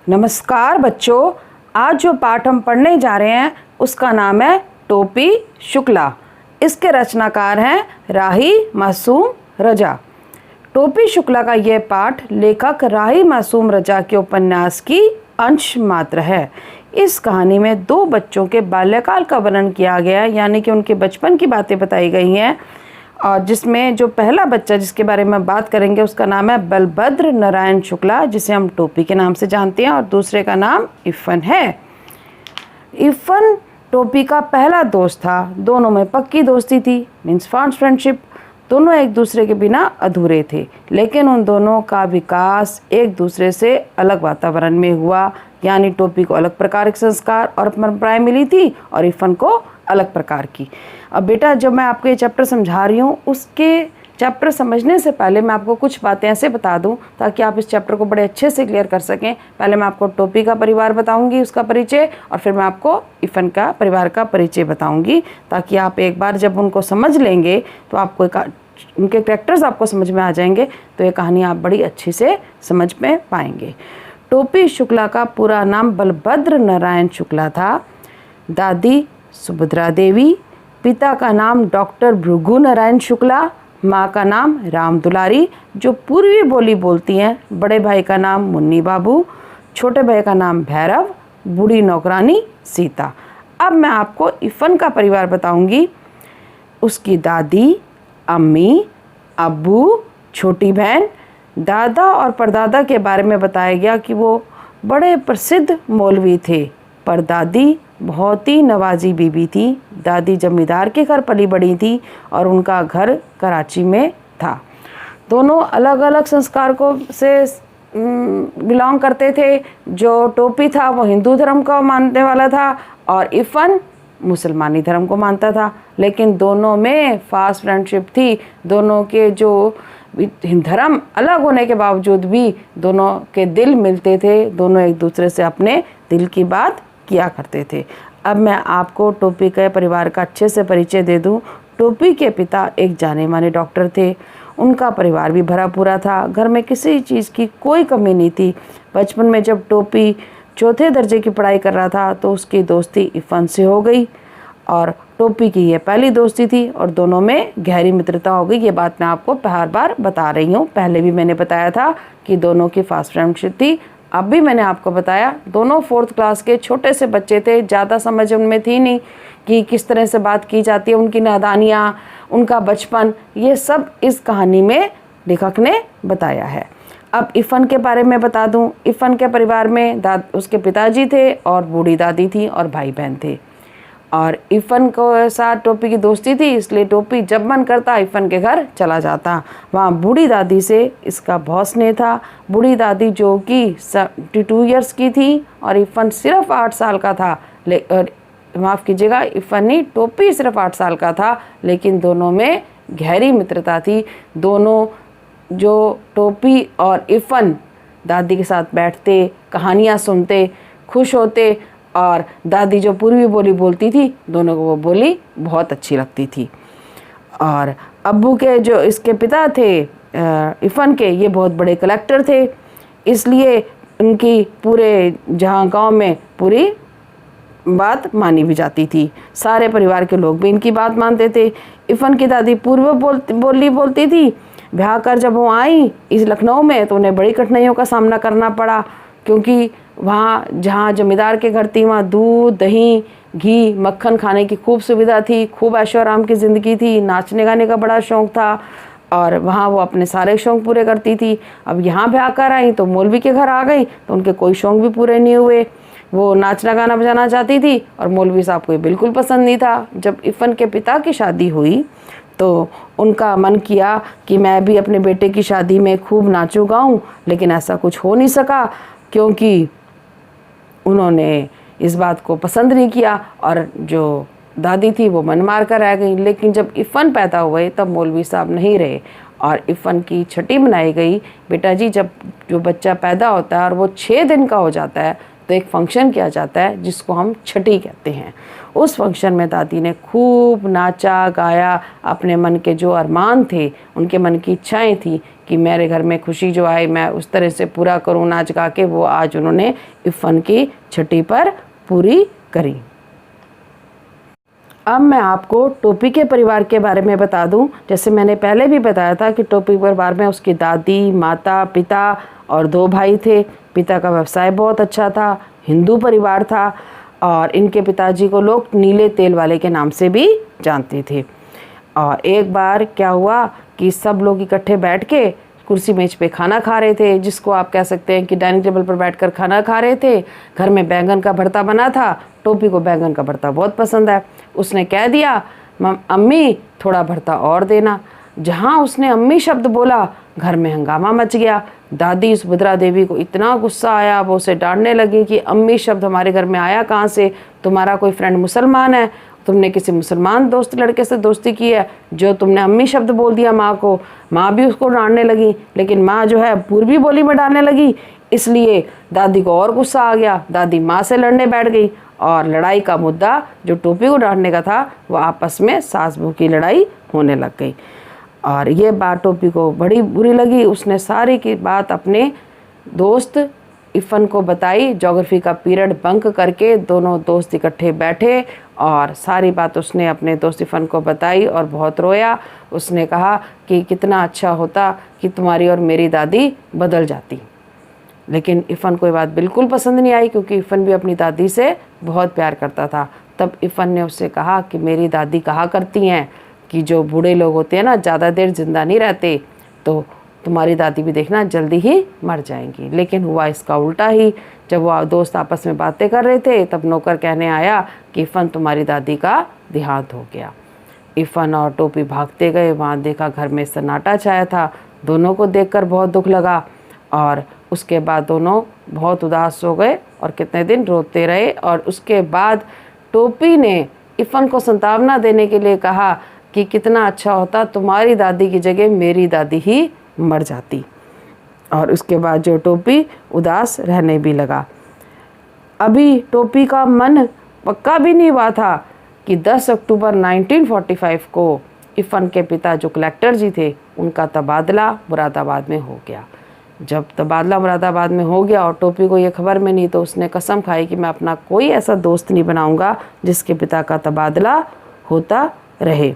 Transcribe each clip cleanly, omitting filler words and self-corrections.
नमस्कार बच्चों, आज जो पाठ हम पढ़ने जा रहे हैं उसका नाम है टोपी शुक्ला। इसके रचनाकार हैं राही मासूम रजा। टोपी शुक्ला का यह पाठ लेखक राही मासूम रजा के उपन्यास की अंश मात्र है। इस कहानी में दो बच्चों के बाल्यकाल का वर्णन किया गया है, यानी कि उनके बचपन की बातें बताई गई हैं। और जिसमें जो पहला बच्चा जिसके बारे में बात करेंगे उसका नाम है बलभद्र नारायण शुक्ला, जिसे हम टोपी के नाम से जानते हैं, और दूसरे का नाम इफ़न है। इफ़न टोपी का पहला दोस्त था। दोनों में पक्की दोस्ती थी, मीन्स फास्ट फ्रेंडशिप। दोनों एक दूसरे के बिना अधूरे थे, लेकिन उन दोनों का विकास एक दूसरे से अलग वातावरण में हुआ। यानी टोपी को अलग प्रकार के संस्कार और परंपराएं मिली थी और इफ़न को अलग प्रकार की। अब बेटा, जब मैं आपको ये चैप्टर समझा रही हूँ, उसके चैप्टर समझने से पहले मैं आपको कुछ बातें ऐसे बता दूं ताकि आप इस चैप्टर को बड़े अच्छे से क्लियर कर सकें। पहले मैं आपको टोपी का परिवार बताऊंगी, उसका परिचय, और फिर मैं आपको इफ़न का परिवार का परिचय बताऊंगी, ताकि आप एक बार जब उनको समझ लेंगे तो आपको उनके कैरेक्टर्स आपको समझ में आ जाएंगे, तो ये कहानी आप बड़ी अच्छी से समझ में पाएंगे। टोपी शुक्ला का पूरा नाम बलभद्र नारायण शुक्ला था। दादी सुभद्रा देवी, पिता का नाम डॉक्टर भृगु नारायण शुक्ला, माँ का नाम राम दुलारी जो पूर्वी बोली बोलती हैं, बड़े भाई का नाम मुन्नी बाबू, छोटे भाई का नाम भैरव, बूढ़ी नौकरानी सीता। अब मैं आपको इफ़न का परिवार बताऊंगी। उसकी दादी, अम्मी, अब्बू, छोटी बहन, दादा और परदादा के बारे में बताया गया कि वो बड़े प्रसिद्ध मौलवी थे। परदादी बहुत ही नवाजी बीबी थी। दादी जमींदार के घर पली बड़ी थी और उनका घर कराची में था। दोनों अलग अलग संस्कार को से बिलोंग करते थे। जो टोपी था वो हिंदू धर्म का मानने वाला था और इफ़न मुसलमानी धर्म को मानता था, लेकिन दोनों में फास्ट फ्रेंडशिप थी। दोनों के जो धर्म अलग होने के बावजूद भी दोनों के दिल मिलते थे। दोनों एक दूसरे से अपने दिल की बात किया करते थे। अब मैं आपको टोपी के परिवार का अच्छे से परिचय दे दूं। टोपी के पिता एक जाने माने डॉक्टर थे। उनका परिवार भी भरा पूरा था। घर में किसी चीज़ की कोई कमी नहीं थी। बचपन में जब टोपी चौथे दर्जे की पढ़ाई कर रहा था तो उसकी दोस्ती इफ़न से हो गई, और टोपी की ये पहली दोस्ती थी और दोनों में गहरी मित्रता हो गई। ये बात मैं आपको हर बार बता रही हूँ। पहले भी मैंने बताया था कि दोनों की फास्ट फ्रेंडशिप थी। अब भी मैंने आपको बताया, दोनों 4th क्लास के छोटे से बच्चे थे। ज़्यादा समझ उनमें थी नहीं कि किस तरह से बात की जाती है। उनकी नादानियाँ, उनका बचपन, ये सब इस कहानी में लेखक ने बताया है। अब इफ़न के बारे में बता दूं। इफ़न के परिवार में उसके पिताजी थे और बूढ़ी दादी थी और भाई बहन थे। और इफ़न को साथ टोपी की दोस्ती थी, इसलिए टोपी जब मन करता इफ़न के घर चला जाता। वहाँ बूढ़ी दादी से इसका बहुत स्नेह था। बूढ़ी दादी जो कि 72 ईयर्स की थी और इफ़न सिर्फ 8 साल का था। माफ़ कीजिएगा, इफ़न नहीं, टोपी सिर्फ 8 साल का था, लेकिन दोनों में गहरी मित्रता थी। दोनों, जो टोपी और इफ़न दादी के साथ बैठते, कहानियाँ सुनते, खुश होते, और दादी जो पूर्वी बोली बोलती थी, दोनों को वो बोली बहुत अच्छी लगती थी। और अब्बू के, जो इसके पिता थे इफ़न के, ये बहुत बड़े कलेक्टर थे, इसलिए उनकी पूरे जहाँ गांव में पूरी बात मानी भी जाती थी। सारे परिवार के लोग भी इनकी बात मानते थे। इफ़न की दादी पूर्व बोली बोलती थी। ब्याह कर जब वो आई इस लखनऊ में तो उन्हें बड़ी कठिनाइयों का सामना करना पड़ा, क्योंकि वहाँ जहाँ जमींदार के घर थी वहाँ दूध, दही, घी, मक्खन खाने की खूब सुविधा थी। खूब ऐशो आराम की ज़िंदगी थी। नाचने गाने का बड़ा शौक़ था और वहाँ वो अपने सारे शौक़ पूरे करती थी। अब यहाँ ब्याह कर आई तो मौलवी के घर आ गई तो उनके कोई शौक़ भी पूरे नहीं हुए। वो नाचना गाना बजाना चाहती थी और मौलवी साहब को ये बिल्कुल पसंद नहीं था। जब इफ़न के पिता की शादी हुई तो उनका मन किया कि मैं भी अपने बेटे की शादी में खूब नाचूं गाऊं, लेकिन ऐसा कुछ हो नहीं सका क्योंकि उन्होंने इस बात को पसंद नहीं किया और जो दादी थी वो मन मार कर रह गई। लेकिन जब इफ़न पैदा हुए तब मौलवी साहब नहीं रहे और इफ़न की छठी मनाई गई। बेटा जी, जब जो बच्चा पैदा होता है और वो 6 दिन का हो जाता है तो एक फंक्शन किया जाता है जिसको हम छठी कहते हैं। उस फंक्शन में दादी ने खूब नाचा गाया। अपने मन के जो अरमान थे, उनके मन की इच्छाएं थी कि मेरे घर में खुशी जो आई मैं उस तरह से पूरा करूँ नाच गा के, वो आज उन्होंने इफ़न की छठी पर पूरी करी। अब मैं आपको टोपी के परिवार के बारे में बता दूं। जैसे मैंने पहले भी बताया था कि टोपी परिवार में उसकी दादी, माता, पिता और 2 भाई थे। पिता का व्यवसाय बहुत अच्छा था, हिंदू परिवार था और इनके पिताजी को लोग नीले तेल वाले के नाम से भी जानते थे। और एक बार क्या हुआ कि सब लोग इकट्ठे बैठ के कुर्सी मेज पे खाना खा रहे थे, जिसको आप कह सकते हैं कि डाइनिंग टेबल पर बैठकर खाना खा रहे थे। घर में बैंगन का भरता बना था, टोपी को बैंगन का भरता बहुत पसंद है। उसने कह दिया अम्मी थोड़ा भरता और देना। जहाँ उसने अम्मी शब्द बोला घर में हंगामा मच गया। दादी सुभद्रा देवी को इतना गुस्सा आया, वो उसे डांटने लगी कि अम्मी शब्द हमारे घर में आया कहाँ से, तुम्हारा कोई फ्रेंड मुसलमान है, तुमने किसी मुसलमान दोस्त लड़के से दोस्ती की है जो तुमने अम्मी शब्द बोल दिया माँ को। माँ भी उसको डांटने लगी, लेकिन माँ जो है पूर्वी बोली में डालने लगी, इसलिए दादी को और गुस्सा आ गया। दादी माँ से लड़ने बैठ गई और लड़ाई का मुद्दा जो टोपी को डांटने का था वो आपस में सास बहू की लड़ाई होने लग गई। और ये बात टोपी को बड़ी बुरी लगी। उसने सारी की बात अपने दोस्त इफ़न को बताई। ज्योग्राफी का पीरियड बंक करके दोनों दोस्त इकट्ठे बैठे और सारी बात उसने अपने दोस्त इफ़न को बताई और बहुत रोया। उसने कहा कि कितना अच्छा होता कि तुम्हारी और मेरी दादी बदल जाती। लेकिन इफ़न को ये बात बिल्कुल पसंद नहीं आई, क्योंकि इफ़न भी अपनी दादी से बहुत प्यार करता था। तब इफ़न ने उससे कहा कि मेरी दादी कहा करती हैं कि जो बूढ़े लोग होते हैं ना ज़्यादा देर जिंदा नहीं रहते, तो तुम्हारी दादी भी देखना जल्दी ही मर जाएंगी। लेकिन हुआ इसका उल्टा ही। जब वो दोस्त आपस में बातें कर रहे थे तब नौकर कहने आया कि इफ़न तुम्हारी दादी का देहांत हो गया। इफ़न और टोपी भागते गए, वहाँ देखा घर में सन्नाटा छाया था। दोनों को देखकर बहुत दुख लगा और उसके बाद दोनों बहुत उदास हो गए और कितने दिन रोते रहे। और उसके बाद टोपी ने इफ़न को सांत्वना देने के लिए कहा कि कितना अच्छा होता तुम्हारी दादी की जगह मेरी दादी ही मर जाती। और उसके बाद जो टोपी उदास रहने भी लगा। अभी टोपी का मन पक्का भी नहीं हुआ था कि 10 अक्टूबर 1945 को इफ़न के पिता जो कलेक्टर जी थे उनका तबादला मुरादाबाद में हो गया। जब तबादला मुरादाबाद में हो गया और टोपी को ये खबर में नहीं, तो उसने कसम खाई कि मैं अपना कोई ऐसा दोस्त नहीं बनाऊंगा जिसके पिता का तबादला होता रहे।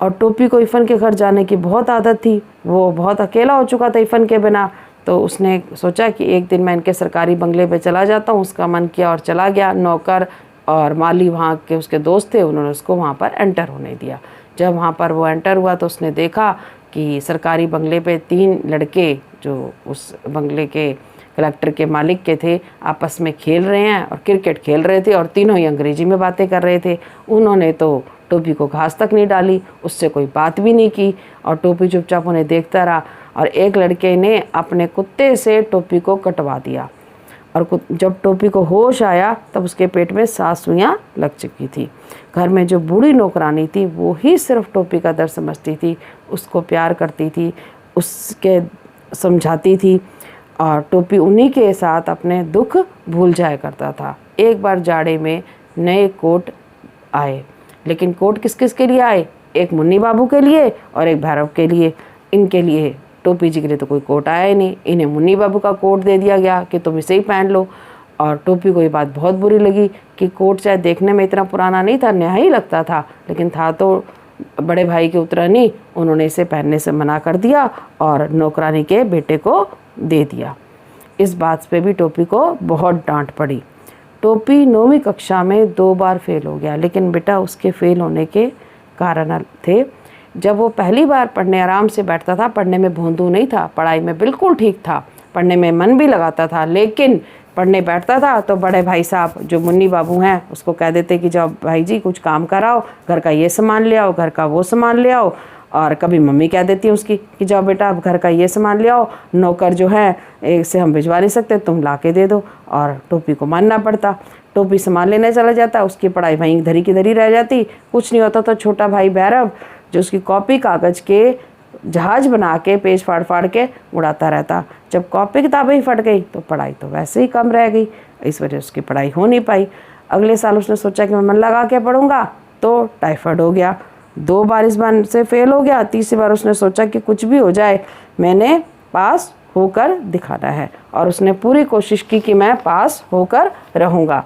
और टोपी को इफ़न के घर जाने की बहुत आदत थी। वो बहुत अकेला हो चुका था इफ़न के बिना। तो उसने सोचा कि एक दिन मैं इनके सरकारी बंगले पे चला जाता हूँ। उसका मन किया और चला गया। नौकर और माली वहाँ के उसके दोस्त थे, उन्होंने उसको वहाँ पर एंटर होने दिया। जब वहाँ पर वो एंटर हुआ तो उसने देखा कि सरकारी बंगले पे 3 लड़के जो उस बंगले के कलेक्टर के मालिक के थे आपस में खेल रहे हैं और क्रिकेट खेल रहे थे और तीनों ही अंग्रेजी में बातें कर रहे थे। उन्होंने तो टोपी को घास तक नहीं डाली, उससे कोई बात भी नहीं की और टोपी चुपचाप उन्हें देखता रहा। और एक लड़के ने अपने कुत्ते से टोपी को कटवा दिया और जब टोपी को होश आया तब उसके पेट में 7 सुइयां लग चुकी थी। घर में जो बूढ़ी नौकरानी थी वो ही सिर्फ टोपी का दर्द समझती थी, उसको प्यार करती थी, उसके समझाती थी और टोपी उन्हीं के साथ अपने दुख भूल जाया करता था। एक बार जाड़े में नए कोट आए, लेकिन कोट किस किस के लिए आए? एक मुन्नी बाबू के लिए और एक भैरव के लिए। इनके लिए टोपी जी के लिए तो कोई कोट आया ही नहीं। इन्हें मुन्नी बाबू का कोट दे दिया गया कि तुम इसे ही पहन लो। और टोपी को ये बात बहुत बुरी लगी कि कोट चाहे देखने में इतना पुराना नहीं था, नया ही लगता था, लेकिन था तो बड़े भाई के उत्तरानी। उन्होंने इसे पहनने से मना कर दिया और नौकरानी के बेटे को दे दिया। इस बात पे भी टोपी को बहुत डांट पड़ी। टोपी 9वीं कक्षा में 2 बार फेल हो गया, लेकिन बेटा उसके फेल होने के कारण थे। जब वो पहली बार पढ़ने आराम से बैठता था, पढ़ने में भोंदू नहीं था, पढ़ाई में बिल्कुल ठीक था, पढ़ने में मन भी लगाता था, लेकिन पढ़ने बैठता था तो बड़े भाई साहब जो मुन्नी बाबू हैं उसको कह देते कि जाओ भाई जी कुछ काम कराओ, घर का ये सामान ले आओ, घर का वो सामान ले आओ। और कभी मम्मी कह देती है उसकी कि जाओ बेटा अब घर का ये सामान ले आओ, नौकर जो है एक से हम भिजवा नहीं सकते, तुम ला के दे दो। और टोपी को मानना पड़ता। टोपी सामान लेने चला जाता, उसकी पढ़ाई वहीं धरी की धरी रह जाती, कुछ नहीं होता। तो छोटा भाई भैरव जो उसकी कॉपी कागज़ के जहाज बना के पेज फाड़ फाड़ के उड़ाता रहता। जब कॉपी किताबें ही फट गई तो पढ़ाई तो वैसे ही कम रह गई, इस वजह से उसकी पढ़ाई हो नहीं पाई। अगले साल उसने सोचा कि मैं मन लगा के पढ़ूंगा, तो टाइफाइड हो गया। 2 बार इस बार से फेल हो गया, तीसरी बार उसने सोचा कि कुछ भी हो जाए मैंने पास होकर दिखाना है, और उसने पूरी कोशिश की कि मैं पास होकर रहूँगा।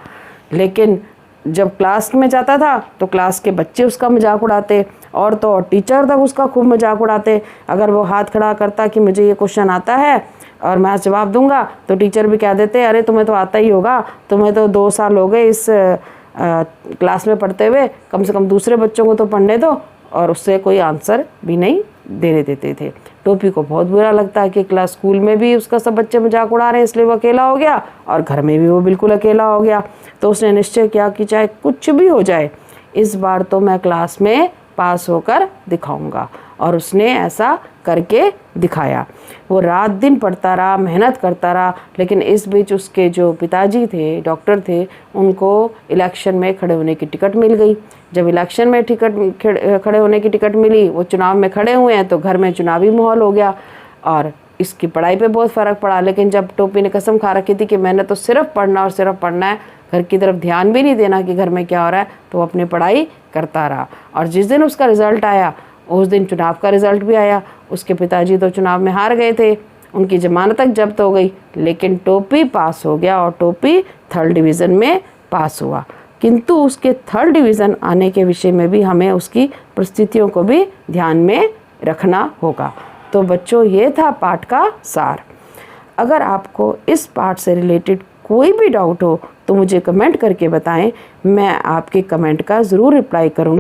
लेकिन जब क्लास में जाता था तो क्लास के बच्चे उसका मजाक उड़ाते, और तो और टीचर तक उसका खूब मजाक उड़ाते। अगर वो हाथ खड़ा करता कि मुझे ये क्वेश्चन आता है और मैं जवाब दूंगा, तो टीचर भी कह देते अरे तुम्हें तो आता ही होगा, तुम्हें तो 2 साल हो गए इस क्लास में पढ़ते हुए, कम से कम दूसरे बच्चों को तो पढ़ने दो। और उससे कोई आंसर भी नहीं देने देते थे। टोपी को बहुत बुरा लगता है कि क्लास स्कूल में भी उसका सब बच्चे मजाक उड़ा रहे हैं, इसलिए वो अकेला हो गया, और घर में भी वो बिल्कुल अकेला हो गया। तो उसने निश्चय किया कि चाहे कुछ भी हो जाए, इस बार तो मैं क्लास में पास होकर दिखाऊंगा। और उसने ऐसा करके दिखाया। वो रात दिन पढ़ता रहा, मेहनत करता रहा, लेकिन इस बीच उसके जो पिताजी थे, डॉक्टर थे, उनको इलेक्शन में खड़े होने की टिकट मिल गई। जब इलेक्शन में खड़े होने की टिकट मिली, वो चुनाव में खड़े हुए हैं, तो घर में चुनावी माहौल हो गया और इसकी पढ़ाई पे बहुत फ़र्क पड़ा। लेकिन जब टोपी ने कसम खा रखी थी कि मैंने तो सिर्फ पढ़ना और सिर्फ पढ़ना है, घर की तरफ ध्यान भी नहीं देना कि घर में क्या हो रहा है, तो वो अपनी पढ़ाई करता रहा। और जिस दिन उसका रिज़ल्ट आया, उस दिन चुनाव का रिज़ल्ट भी आया। उसके पिताजी तो चुनाव में हार गए थे, उनकी ज़मानत तक जब्त हो गई, लेकिन टोपी पास हो गया और टोपी 3rd डिवीज़न में पास हुआ। किंतु उसके 3rd डिवीज़न आने के विषय में भी हमें उसकी परिस्थितियों को भी ध्यान में रखना होगा। तो बच्चों, ये था पाठ का सार। अगर आपको इस पाठ से रिलेटेड कोई भी डाउट हो तो मुझे कमेंट करके बताएं, मैं आपके कमेंट का ज़रूर रिप्लाई करूँगी।